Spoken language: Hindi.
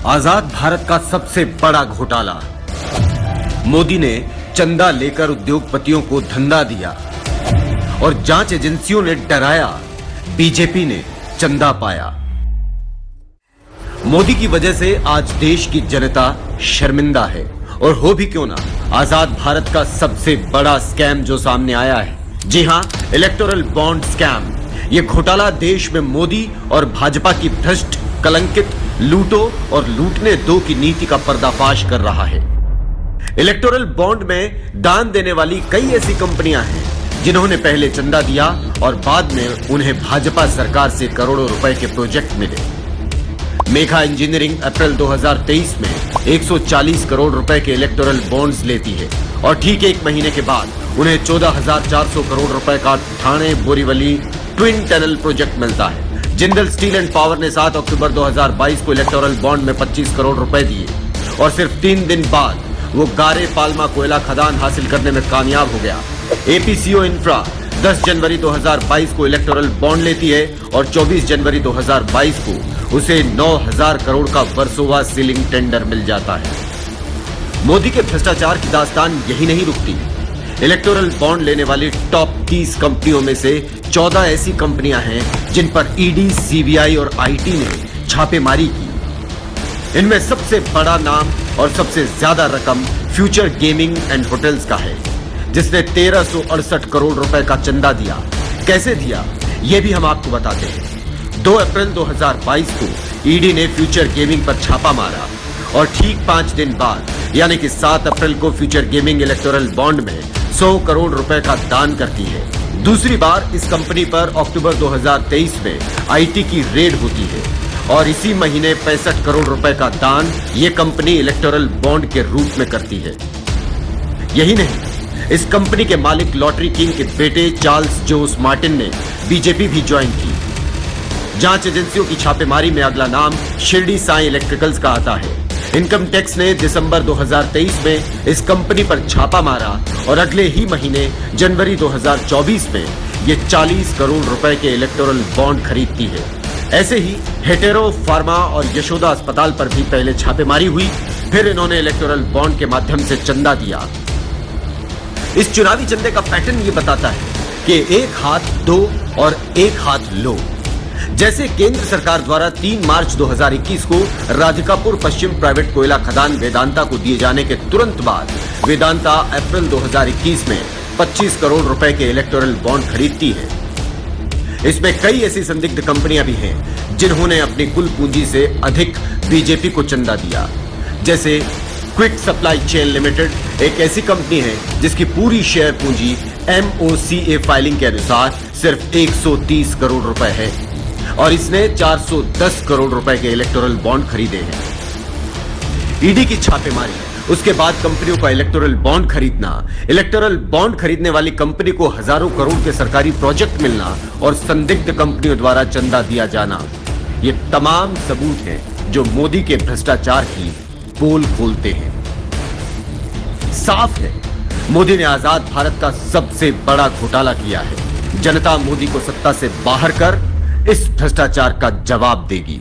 आजाद भारत का सबसे बड़ा घोटाला। मोदी ने चंदा लेकर उद्योगपतियों को धंधा दिया और जांच एजेंसियों ने डराया, बीजेपी ने चंदा पाया। मोदी की वजह से आज देश की जनता शर्मिंदा है, और हो भी क्यों ना। आजाद भारत का सबसे बड़ा स्कैम जो सामने आया है, जी हां, इलेक्टोरल बॉन्ड स्कैम। यह घोटाला देश में मोदी और भाजपा की भ्रष्ट, कलंकित, लूटो और लूटने दो की नीति का पर्दाफाश कर रहा है। इलेक्टोरल बॉन्ड में दान देने वाली कई ऐसी कंपनियां हैं जिन्होंने पहले चंदा दिया और बाद में उन्हें भाजपा सरकार से करोड़ों रुपए के प्रोजेक्ट मिले। मेघा इंजीनियरिंग अप्रैल 2023 में 140 करोड़ रुपए के इलेक्टोरल बॉन्ड्स लेती है और ठीक एक महीने के बाद उन्हें 14,400 करोड़ रुपए का Thane Borivali twin tunnel project मिलता है। जिंदल स्टील एंड पावर ने 7 अक्टूबर 2022 को इलेक्टोरल बॉन्ड में 25 करोड़ रुपए दिए और सिर्फ 3 दिन बाद वो गारे पालमा कोयला खदान हासिल करने में कामयाब हो गया। एपीसीओ इंफ्रा 10 जनवरी 2022 को इलेक्टोरल बॉन्ड लेती है और 24 जनवरी 2022 को उसे 9,000 करोड़ का वर्सोवा सीलिंग टेंडर मिल जाता है। मोदी के भ्रष्टाचार की दास्तान यही नहीं रुकती। इलेक्टोरल बॉन्ड लेने वाली टॉप 30 कंपनियों में से 14 ऐसी कंपनियां हैं जिन पर ईडी, सीबीआई और आईटी ने छापेमारी की। इनमें सबसे बड़ा नाम और सबसे ज्यादा रकम फ्यूचर गेमिंग एंड होटल्स का है, जिसने 1368 करोड़ रुपए का चंदा दिया। कैसे दिया, यह भी हम आपको बताते हैं। 2 अप्रैल 2022 को ईडी ने फ्यूचर गेमिंग पर छापा मारा और ठीक 5 दिन बाद यानी कि 7 अप्रैल को फ्यूचर गेमिंग इलेक्टोरल बॉन्ड में 100 करोड़ रुपए का दान करती है। दूसरी बार इस कंपनी पर अक्टूबर 2023 में आईटी की रेड होती है और इसी महीने 65 करोड़ रुपए का दान ये कंपनी इलेक्टोरल बॉन्ड के रूप में करती है। यही नहीं, इस कंपनी के मालिक लॉटरी किंग के बेटे चार्ल्स जोस मार्टिन ने बीजेपी भी ज्वाइन की। जांच एजेंसियों की छापेमारी में अगला नाम शिरडी साई इलेक्ट्रिकल्स का आता है। इनकम टैक्स ने दिसंबर 2023 में इस कंपनी पर छापा मारा और अगले ही महीने जनवरी 2024 में ये 40 करोड़ रुपए के इलेक्टोरल बॉन्ड खरीदती है। ऐसे ही हेटेरो फार्मा और यशोदा अस्पताल पर भी पहले छापेमारी हुई, फिर इन्होंने इलेक्टोरल बॉन्ड के माध्यम से चंदा दिया। इस चुनावी चंदे का पैटर्न ये बताता है कि एक हाथ दो और एक हाथ लो। जैसे केंद्र सरकार द्वारा 3 मार्च 2021 को राधिकापुर पश्चिम प्राइवेट कोयला खदान वेदांता को दिए जाने के तुरंत बाद वेदांता अप्रैल 2021 में 25 करोड़ रुपए के इलेक्टोरल बॉन्ड खरीदती है। इसमें कई ऐसी संदिग्ध कंपनियां भी हैं जिन्होंने अपनी कुल पूंजी से अधिक बीजेपी को चंदा दिया। जैसे क्विक सप्लाई चेन लिमिटेड एक ऐसी कंपनी है जिसकी पूरी शेयर पूंजी MOCA फाइलिंग के अनुसार सिर्फ 130 करोड़ रुपए है और इसने 410 करोड़ रुपए के इलेक्टोरल बॉन्ड खरीदे हैं। ईडी की छापेमारी, उसके बाद कंपनियों का इलेक्टोरल बॉन्ड खरीदना, इलेक्टोरल बॉन्ड खरीदने वाली कंपनी को हजारों करोड़ के सरकारी प्रोजेक्ट मिलना और संदिग्ध कंपनियों द्वारा चंदा दिया जाना, ये तमाम सबूत हैं जो मोदी के भ्रष्टाचार की पोल खोलते हैं। साफ है, मोदी ने आजाद भारत का सबसे बड़ा घोटाला किया है। जनता मोदी को सत्ता से बाहर कर इस भ्रष्टाचार का जवाब देगी।